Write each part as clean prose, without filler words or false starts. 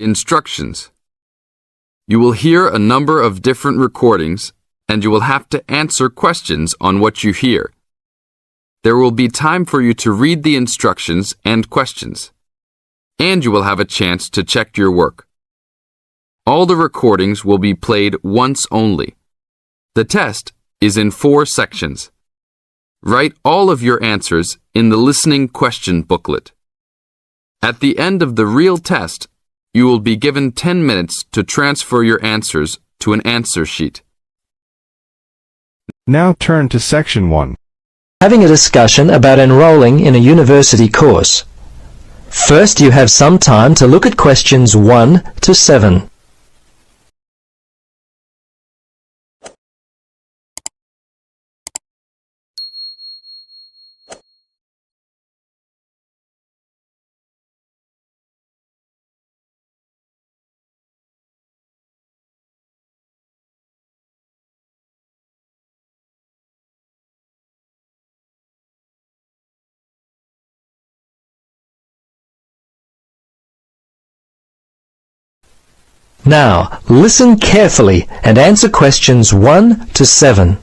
Instructions. You will hear a number of different recordings, and you will have to answer questions on what you hear. There will be time for you to read the instructions and questions, and you will have a chance to check your work. All the recordings will be played once only. The test is in 4 sections. Write all of your answers in the listening question booklet. At the end of the real test, you will be given 10 minutes to transfer your answers to an answer sheet. Now turn to Section 1. Having a discussion about enrolling in a university course. First, you have some time to look at questions 1 to 7. Now, listen carefully and answer questions 1 to 7.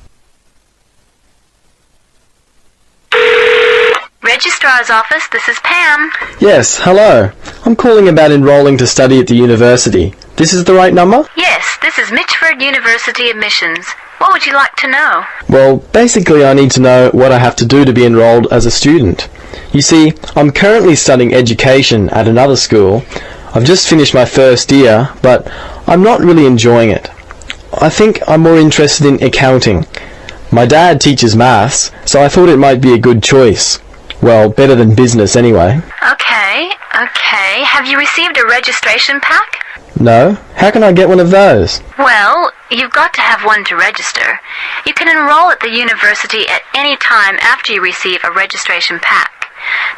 Registrar's office, this is Pam. Yes, hello. I'm calling about enrolling to study at the university. This is the right number? Yes, this is Mitchford University admissions. What would you like to know? Well, basically I need to know what I have to do to be enrolled as a student. You see, I'm currently studying education at another school. I've just finished my first year, but I'm not really enjoying it. I think I'm more interested in accounting. My dad teaches maths, so I thought it might be a good choice. Well, better than business anyway. Okay. Have you received a registration pack? No? How can I get one of those? Well, you've got to have one to register. You can enroll at the university at any time after you receive a registration pack.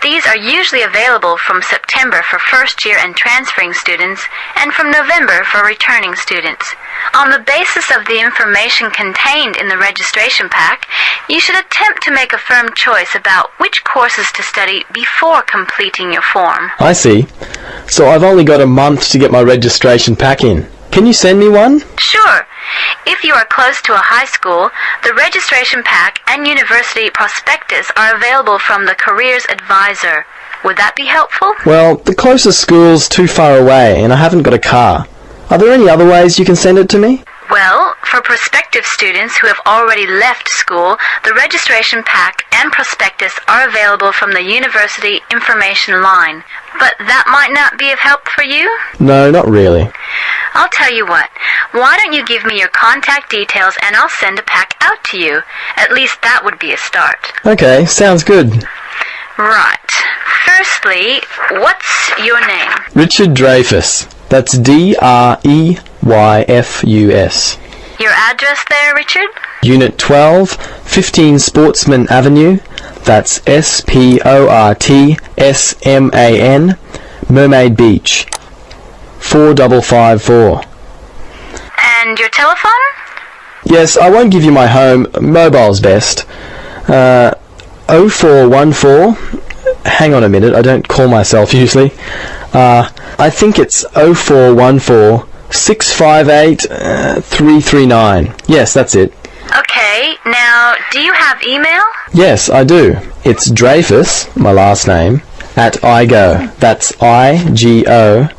These are usually available from September for first-year and transferring students, and from November for returning students. On the basis of the information contained in the registration pack, you should attempt to make a firm choice about which courses to study before completing your form. I see. So I've only got a month to get my registration pack in. Can you send me one? Sure. If you are close to a high school, the registration pack and university prospectus are available from the Careers Advisor. Would that be helpful? Well, the closest school's too far away and I haven't got a car. Are there any other ways you can send it to me? Well, for prospective students who have already left school, the registration pack and prospectus are available from the university information line. But that might not be of help for you? No, not really. I'll tell you what. Why don't you give me your contact details and I'll send a pack out to you. At least that would be a start. Okay, sounds good. Right. Firstly, what's your name? Richard Dreyfus. That's Dreyfus. Your address there, Richard? Unit 12, 15 Sportsman Avenue. That's Sportsman, Mermaid Beach. 4554. And your telephone? Yes, I won't give you my home. Mobile's best. 0414. Hang on a minute, I don't call myself usually. I think it's 0414 658 339. Yes, that's it. Okay, now, do you have email? Yes, I do. It's Dreyfus, my last name, at igo. That's IGO.com.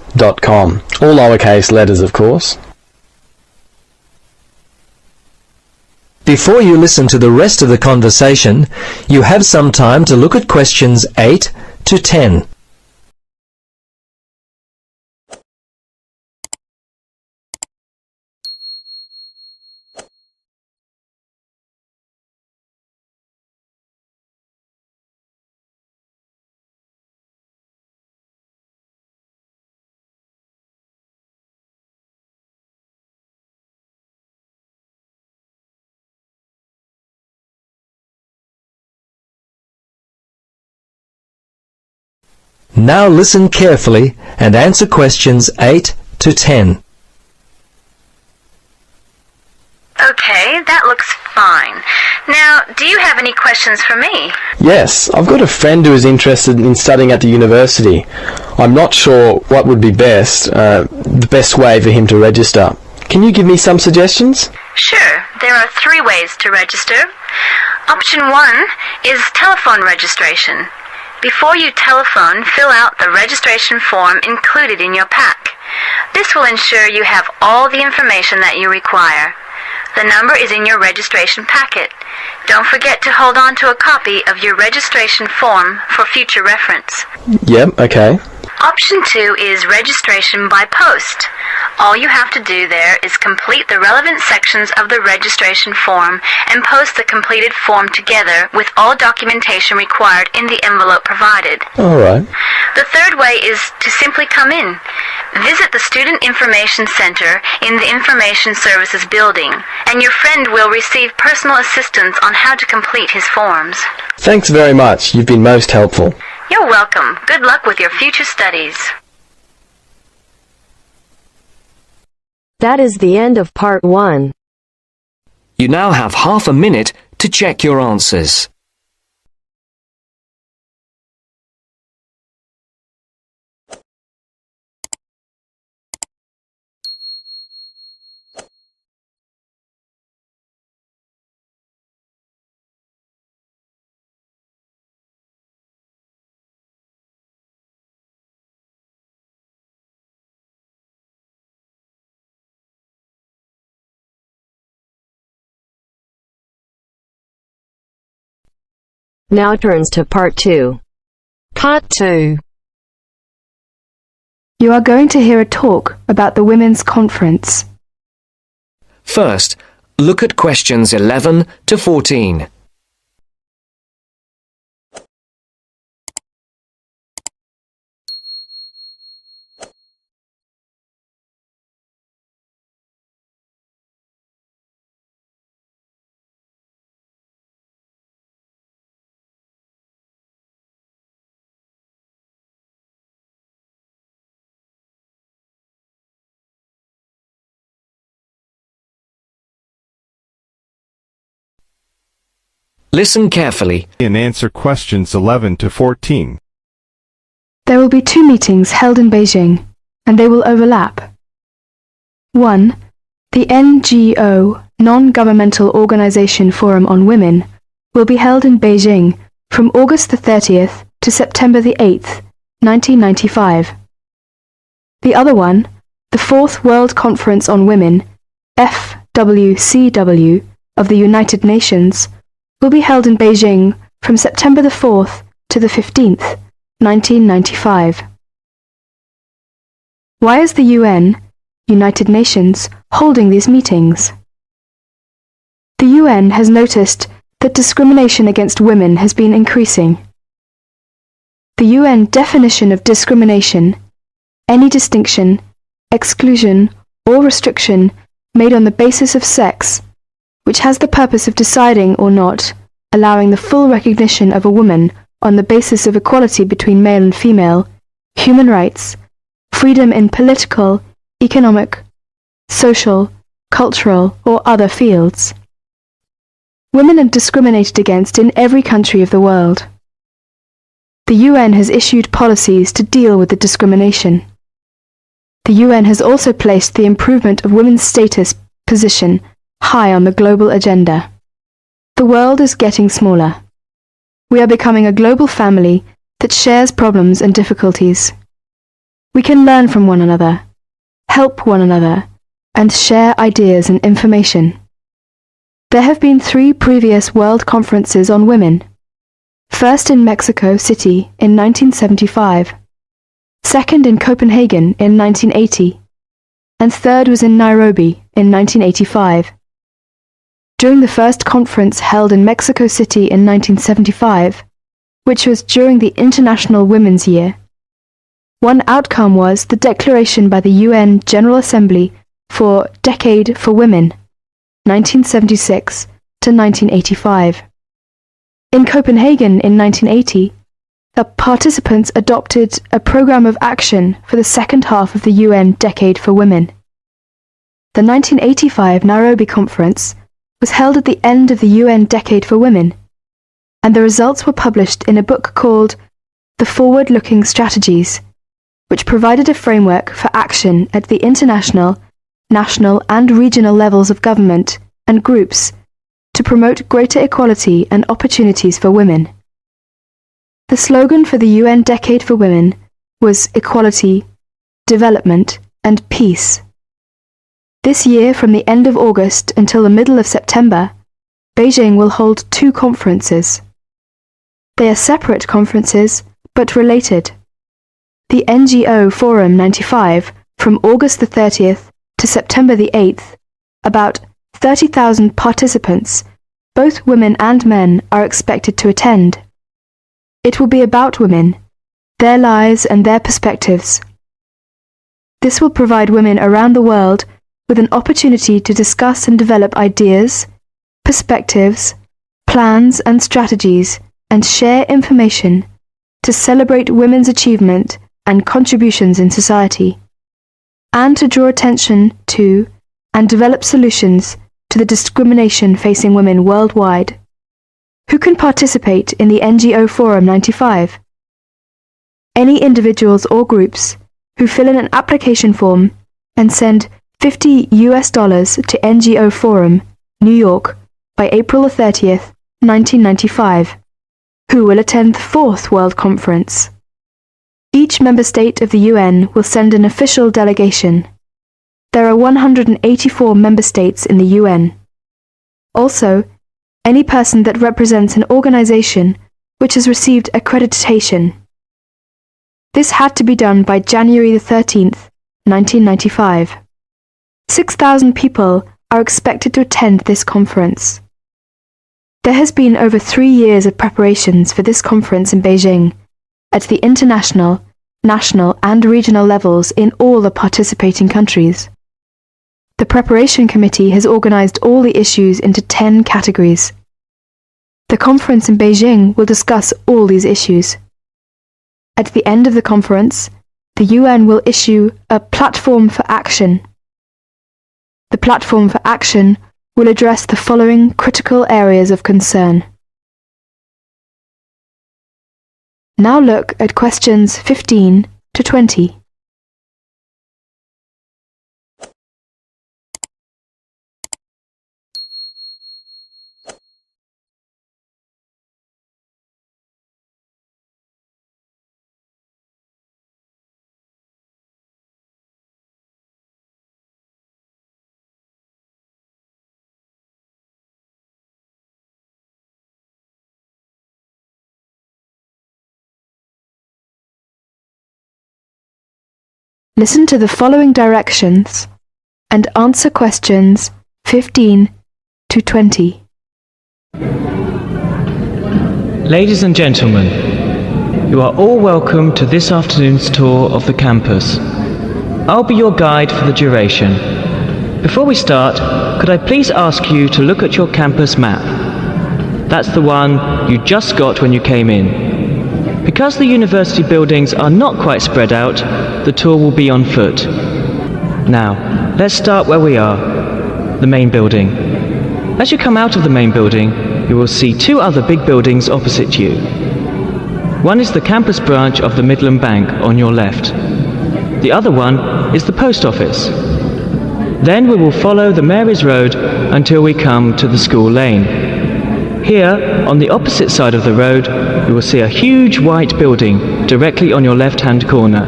All lowercase letters, of course. Before you listen to the rest of the conversation, you have some time to look at questions 8 to 10. Now listen carefully and answer questions 8 to 10. Okay, that looks fine. Now, do you have any questions for me? Yes, I've got a friend who is interested in studying at the university. I'm not sure what would be the best way for him to register. Can you give me some suggestions? Sure, there are 3 ways to register. Option 1 is telephone registration. Before you telephone, fill out the registration form included in your pack. This will ensure you have all the information that you require. The number is in your registration packet. Don't forget to hold on to a copy of your registration form for future reference. Yep, okay. Option 2 is registration by post. All you have to do there is complete the relevant sections of the registration form and post the completed form together with all documentation required in the envelope provided. Alright. The third way is to simply come in. Visit the Student Information Center in the Information Services building, and your friend will receive personal assistance on how to complete his forms. Thanks very much. You've been most helpful. You're welcome. Good luck with your future studies. That is the end of part 1. You now have half a minute to check your answers. Now turns to part 2. Part 2. You are going to hear a talk about the Women's Conference. First, look at questions 11 to 14. Listen carefully and answer questions 11 to 14. There will be 2 meetings held in Beijing, and they will overlap. 1. The NGO, Non-Governmental Organization Forum on Women, will be held in Beijing from August the 30th to September the 8th, 1995. The other one, the 4th World Conference on Women, FWCW, of the United Nations, will be held in Beijing from September the 4th to the 15th, 1995. Why is the UN, United Nations, holding these meetings? The UN has noticed that discrimination against women has been increasing. The UN definition of discrimination, any distinction, exclusion, or restriction made on the basis of sex, which has the purpose of deciding or not allowing the full recognition of a woman on the basis of equality between male and female, human rights, freedom in political, economic, social, cultural, or other fields. Women are discriminated against in every country of the world. The UN has issued policies to deal with the discrimination. The UN has also placed the improvement of women's status position high on the global agenda. The world is getting smaller. We are becoming a global family that shares problems and difficulties. We can learn from one another, help one another, and share ideas and information. There have been 3 previous World Conferences on Women. First in Mexico City in 1975, second in Copenhagen in 1980, and third was in Nairobi in 1985. During the first conference held in Mexico City in 1975, which was during the International Women's Year, one outcome was the declaration by the UN General Assembly for Decade for Women, 1976 to 1985. In Copenhagen in 1980, the participants adopted a program of action for the second half of the UN Decade for Women. The 1985 Nairobi Conference was held at the end of the UN Decade for Women, and the results were published in a book called The Forward-Looking Strategies, which provided a framework for action at the international, national and regional levels of government and groups to promote greater equality and opportunities for women. The slogan for the UN Decade for Women was Equality, Development and Peace. This year, from the end of August until the middle of September, Beijing will hold 2 conferences. They are separate conferences, but related. The NGO Forum 95, from August the 30th to September the 8th, about 30,000 participants, both women and men, are expected to attend. It will be about women, their lives and their perspectives. This will provide women around the world with an opportunity to discuss and develop ideas, perspectives, plans and strategies, and share information to celebrate women's achievement and contributions in society, and to draw attention to and develop solutions to the discrimination facing women worldwide. Who can participate in the NGO Forum 95? Any individuals or groups who fill in an application form and send $50 to NGO Forum, New York, by April the 30th, 1995, who will attend the 4th World Conference. Each member state of the UN will send an official delegation. There are 184 member states in the UN. Also, any person that represents an organization which has received accreditation. This had to be done by January the 13th, 1995. 6,000 people are expected to attend this conference. There has been over 3 years of preparations for this conference in Beijing, at the international, national and regional levels in all the participating countries. The preparation committee has organized all the issues into 10 categories. The conference in Beijing will discuss all these issues. At the end of the conference, the UN will issue a platform for action. The platform for action will address the following critical areas of concern. Now look at questions 15 to 20. Listen to the following directions and answer questions 15 to 20. Ladies and gentlemen, you are all welcome to this afternoon's tour of the campus. I'll be your guide for the duration. Before we start, could I please ask you to look at your campus map? That's the one you just got when you came in. Because the university buildings are not quite spread out, the tour will be on foot. Now, let's start where we are, the main building. As you come out of the main building, you will see 2 other big buildings opposite you. One is the campus branch of the Midland Bank on your left. The other one is the post office. Then we will follow the Mary's Road until we come to the school lane. Here, on the opposite side of the road, you will see a huge white building directly on your left-hand corner.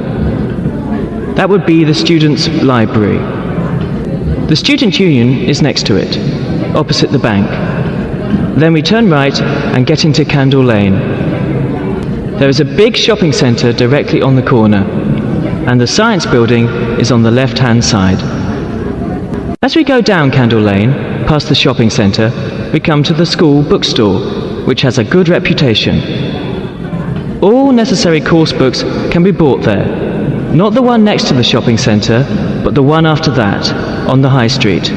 That would be the students' library. The student union is next to it, opposite the bank. Then we turn right and get into Candle Lane. There is a big shopping centre directly on the corner, and the science building is on the left-hand side. As we go down Candle Lane, past the shopping centre, we come to the school bookstore, which has a good reputation. All necessary course books can be bought there. Not the one next to the shopping centre, but the one after that, on the high street.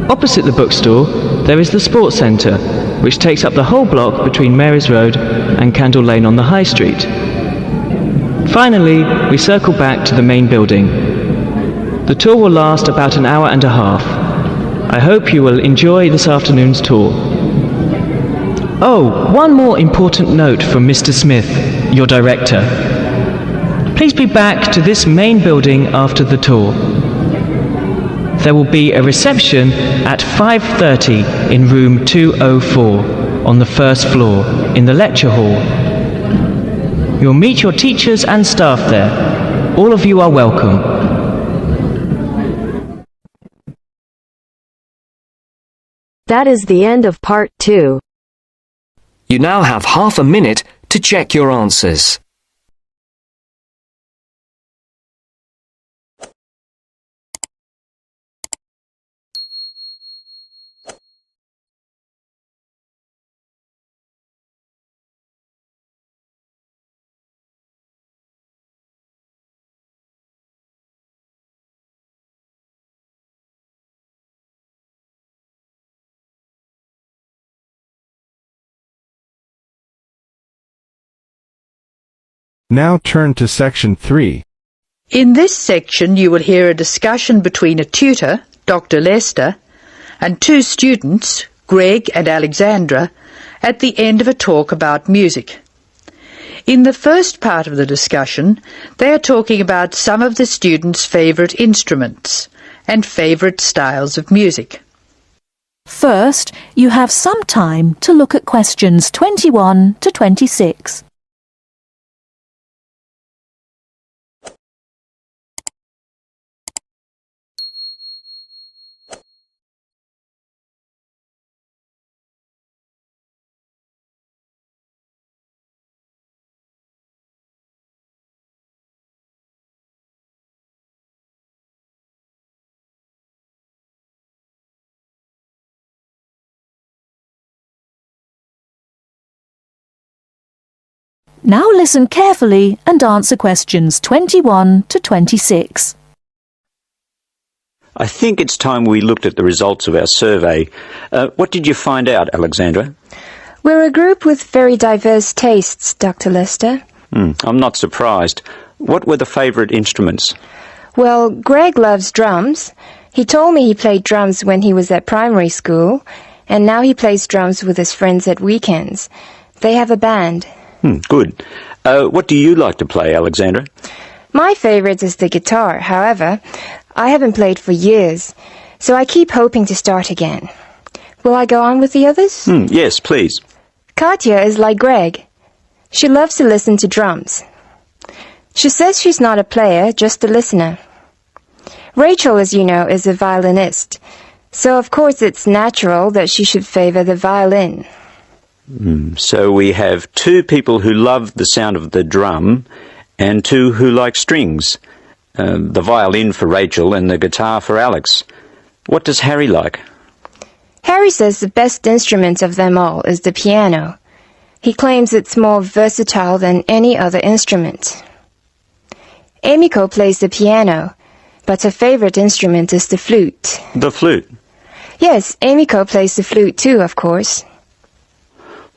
Opposite the bookstore, there is the sports centre, which takes up the whole block between Mary's Road and Candle Lane on the high street. Finally, we circle back to the main building. The tour will last about an hour and a half. I hope you will enjoy this afternoon's tour. Oh, one more important note from Mr. Smith, your director. please be back to this main building after the tour. There will be a reception at 5:30 in room 204 on the first floor in the lecture hall. You'll meet your teachers and staff there. All of you are welcome. That is the end of part 2. You now have half a minute to check your answers. Now turn to section 3. In this section you will hear a discussion between a tutor, Dr. Lester, and two students, Greg and Alexandra, at the end of a talk about music. In the first part of the discussion, they are talking about some of the students' favourite instruments and favourite styles of music. First, you have some time to look at questions 21 to 26. Now listen carefully and answer questions 21 to 26. I think it's time we looked at the results of our survey. What did you find out, Alexandra? We're a group with very diverse tastes, Dr. Lester. I'm not surprised. What were the favourite instruments? Well, Greg loves drums. He told me he played drums when he was at primary school, and now he plays drums with his friends at weekends. They have a band. Good. What do you like to play, Alexandra? My favourite is the guitar. However, I haven't played for years, so I keep hoping to start again. Will I go on with the others? Yes, please. Katya is like Greg. She loves to listen to drums. She says she's not a player, just a listener. Rachel, as you know, is a violinist, so of course it's natural that she should favour the violin. So we have two people who love the sound of the drum and two who like strings. The violin for Rachel and the guitar for Alex. What does Harry like? Harry says the best instrument of them all is the piano. He claims it's more versatile than any other instrument. Emiko plays the piano, but her favourite instrument is the flute. The flute? Yes, Emiko plays the flute too, of course.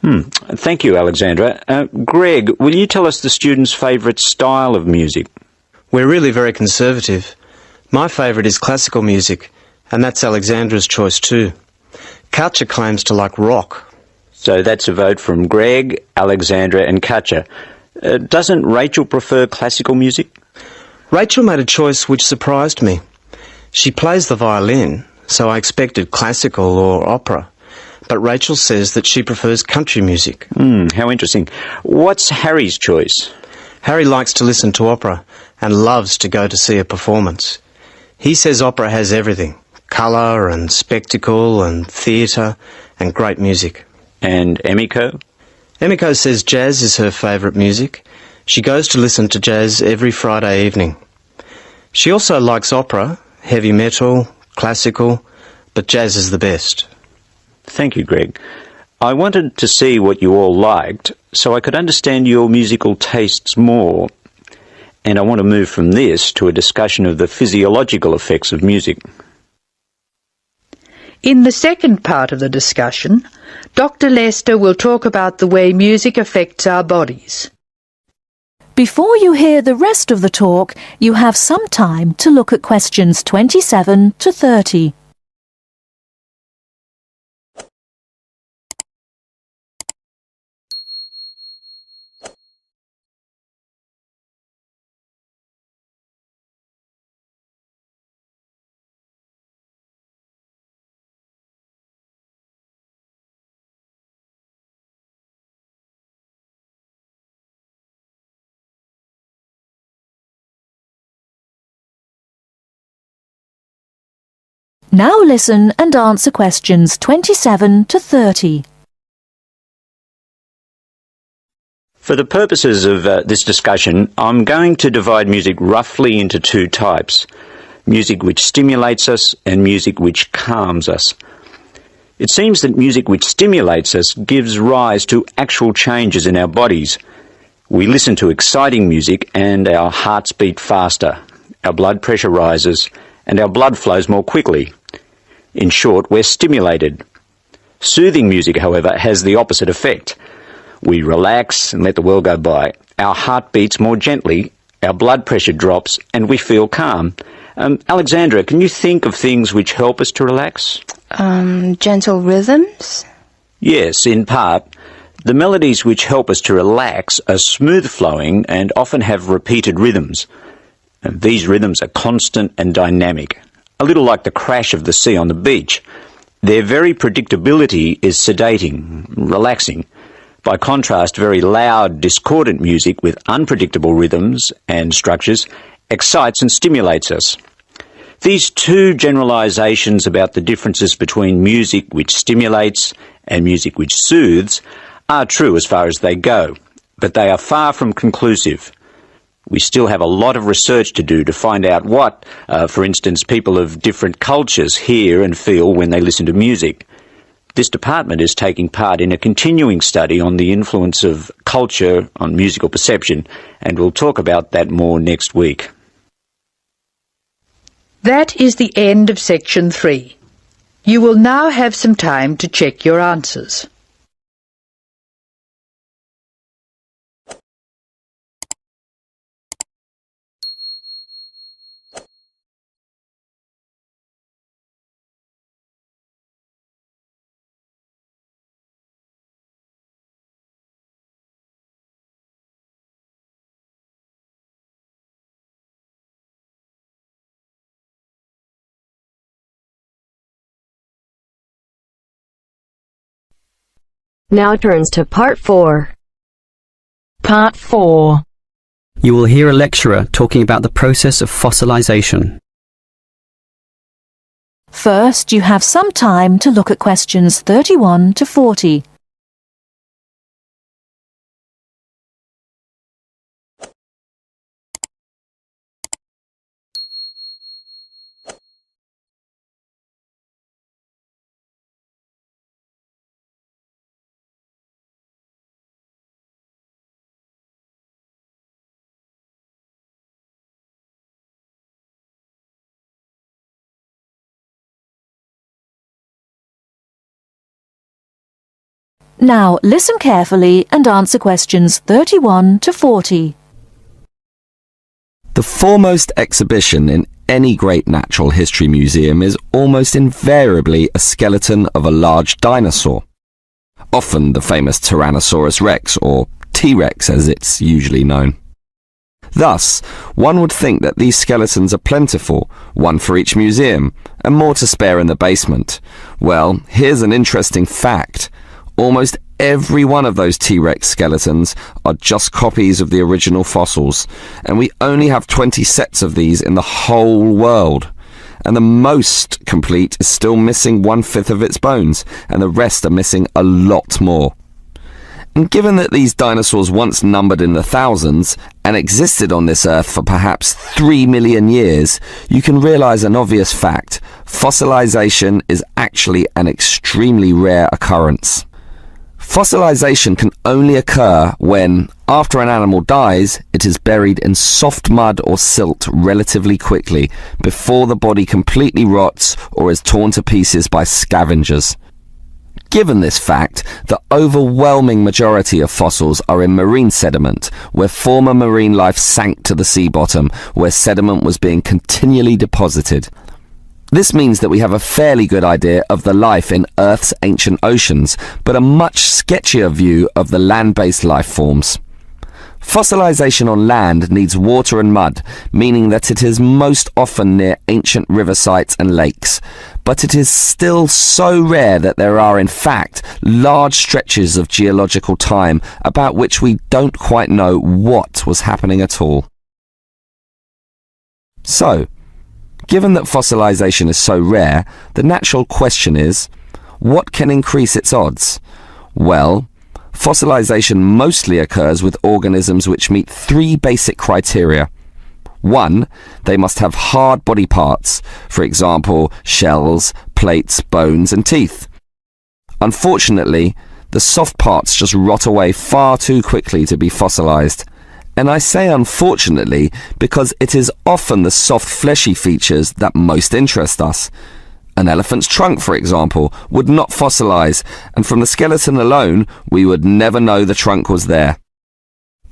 Thank you, Alexandra. Greg, will you tell us the students' favourite style of music? We're really very conservative. My favourite is classical music, and that's Alexandra's choice too. Katja claims to like rock. So that's a vote from Greg, Alexandra and Katja. Doesn't Rachel prefer classical music? Rachel made a choice which surprised me. She plays the violin, so I expected classical or opera. But Rachel says that she prefers country music. How interesting. What's Harry's choice? Harry likes to listen to opera and loves to go to see a performance. He says opera has everything, colour and spectacle and theatre and great music. And Emiko? Emiko says jazz is her favourite music. She goes to listen to jazz every Friday evening. She also likes opera, heavy metal, classical, but jazz is the best. Thank you, Greg. I wanted to see what you all liked so I could understand your musical tastes more. And I want to move from this to a discussion of the physiological effects of music. In the second part of the discussion, Dr. Lester will talk about the way music affects our bodies. Before you hear the rest of the talk, you have some time to look at questions 27 to 30. Now listen and answer questions 27 to 30. For the purposes of this discussion, I'm going to divide music roughly into two types: music which stimulates us and music which calms us. It seems that music which stimulates us gives rise to actual changes in our bodies. We listen to exciting music and our hearts beat faster, our blood pressure rises, and our blood flows more quickly. In short, we're stimulated. Soothing music, however, has the opposite effect. We relax and let the world go by. Our heart beats more gently, our blood pressure drops, and we feel calm. Alexandra, can you think of things which help us to relax? Gentle rhythms? Yes, in part. The melodies which help us to relax are smooth-flowing and often have repeated rhythms. And these rhythms are constant and dynamic, a little like the crash of the sea on the beach. Their very predictability is sedating, relaxing. By contrast, very loud, discordant music with unpredictable rhythms and structures excites and stimulates us. These two generalizations about the differences between music which stimulates and music which soothes are true as far as they go, but they are far from conclusive. We still have a lot of research to do to find out what, for instance, people of different cultures hear and feel when they listen to music. This department is taking part in a continuing study on the influence of culture on musical perception, and we'll talk about that more next week. That is the end of section 3. You will now have some time to check your answers. Now turns to Part 4. Part 4. You will hear a lecturer talking about the process of fossilization. First, you have some time to look at questions 31 to 40. Now listen carefully and answer questions 31 to 40. The foremost exhibition in any great natural history museum is almost invariably a skeleton of a large dinosaur. Often the famous Tyrannosaurus rex, or T-Rex as it's usually known. Thus, one would think that these skeletons are plentiful, one for each museum, and more to spare in the basement. Well, here's an interesting fact. Almost every one of those T-Rex skeletons are just copies of the original fossils, and we only have 20 sets of these in the whole world. And the most complete is still missing 1/5 of its bones, and the rest are missing a lot more. And given that these dinosaurs once numbered in the thousands and existed on this earth for perhaps 3 million years, you can realize an obvious fact: fossilization is actually an extremely rare occurrence. Fossilization can only occur when, after an animal dies, it is buried in soft mud or silt relatively quickly, before the body completely rots or is torn to pieces by scavengers. Given this fact, the overwhelming majority of fossils are in marine sediment, where former marine life sank to the sea bottom, where sediment was being continually deposited. This means that we have a fairly good idea of the life in Earth's ancient oceans, but a much sketchier view of the land-based life forms. Fossilization on land needs water and mud, meaning that it is most often near ancient river sites and lakes. But it is still so rare that there are, in fact, large stretches of geological time about which we don't quite know what was happening at all. So, Given that fossilization is so rare, the natural question is, what can increase its odds? Well, fossilization mostly occurs with organisms which meet three basic criteria. 1. They must have hard body parts, for example, shells, plates, bones and teeth. Unfortunately, the soft parts just rot away far too quickly to be fossilized. And I say unfortunately because it is often the soft fleshy features that most interest us. An elephant's trunk, for example, would not fossilize, and from the skeleton alone, we would never know the trunk was there.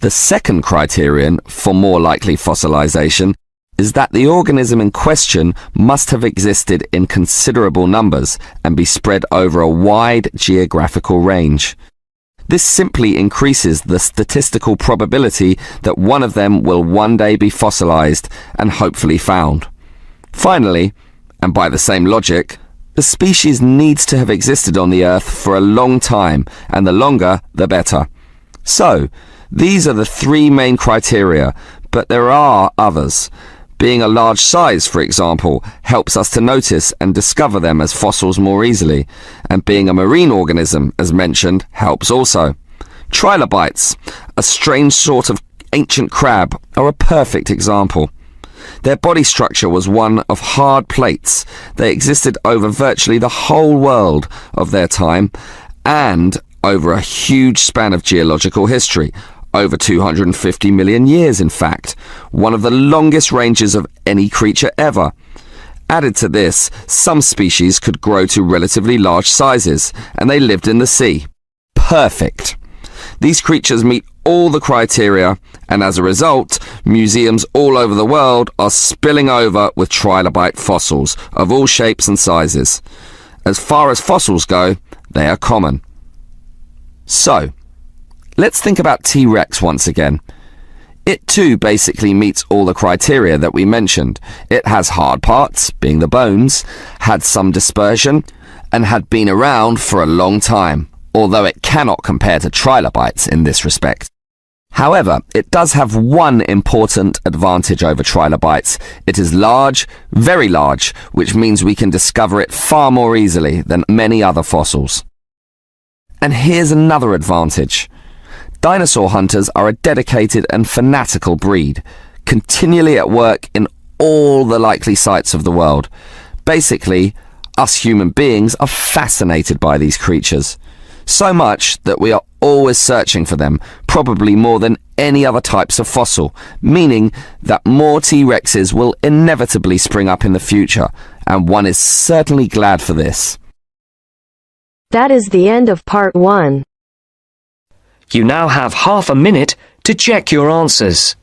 The second criterion for more likely fossilization is that the organism in question must have existed in considerable numbers and be spread over a wide geographical range. This simply increases the statistical probability that one of them will one day be fossilized and hopefully found. Finally, and by the same logic, the species needs to have existed on the Earth for a long time, and the longer, the better. So, these are the three main criteria, but there are others. Being a large size, for example, helps us to notice and discover them as fossils more easily, and being a marine organism, as mentioned, helps also. Trilobites, a strange sort of ancient crab, are a perfect example. Their body structure was one of hard plates. They existed over virtually the whole world of their time and over a huge span of geological history, over 250 million years in fact, one of the longest ranges of any creature ever. Added to this, some species could grow to relatively large sizes, and they lived in the sea. Perfect. These creatures meet all the criteria, and as a result, museums all over the world are spilling over with trilobite fossils of all shapes and sizes. As far as fossils go, they are common. So, let's think about T-Rex once again. It too basically meets all the criteria that we mentioned. It has hard parts, being the bones, had some dispersion, and had been around for a long time, although it cannot compare to trilobites in this respect. However, it does have one important advantage over trilobites. It is large, very large, which means we can discover it far more easily than many other fossils. And here's another advantage. Dinosaur hunters are a dedicated and fanatical breed, continually at work in all the likely sites of the world. Basically, us human beings are fascinated by these creatures. So much that we are always searching for them, probably more than any other types of fossil, meaning that more T-Rexes will inevitably spring up in the future, and one is certainly glad for this. That is the end of part 1. You now have half a minute to check your answers.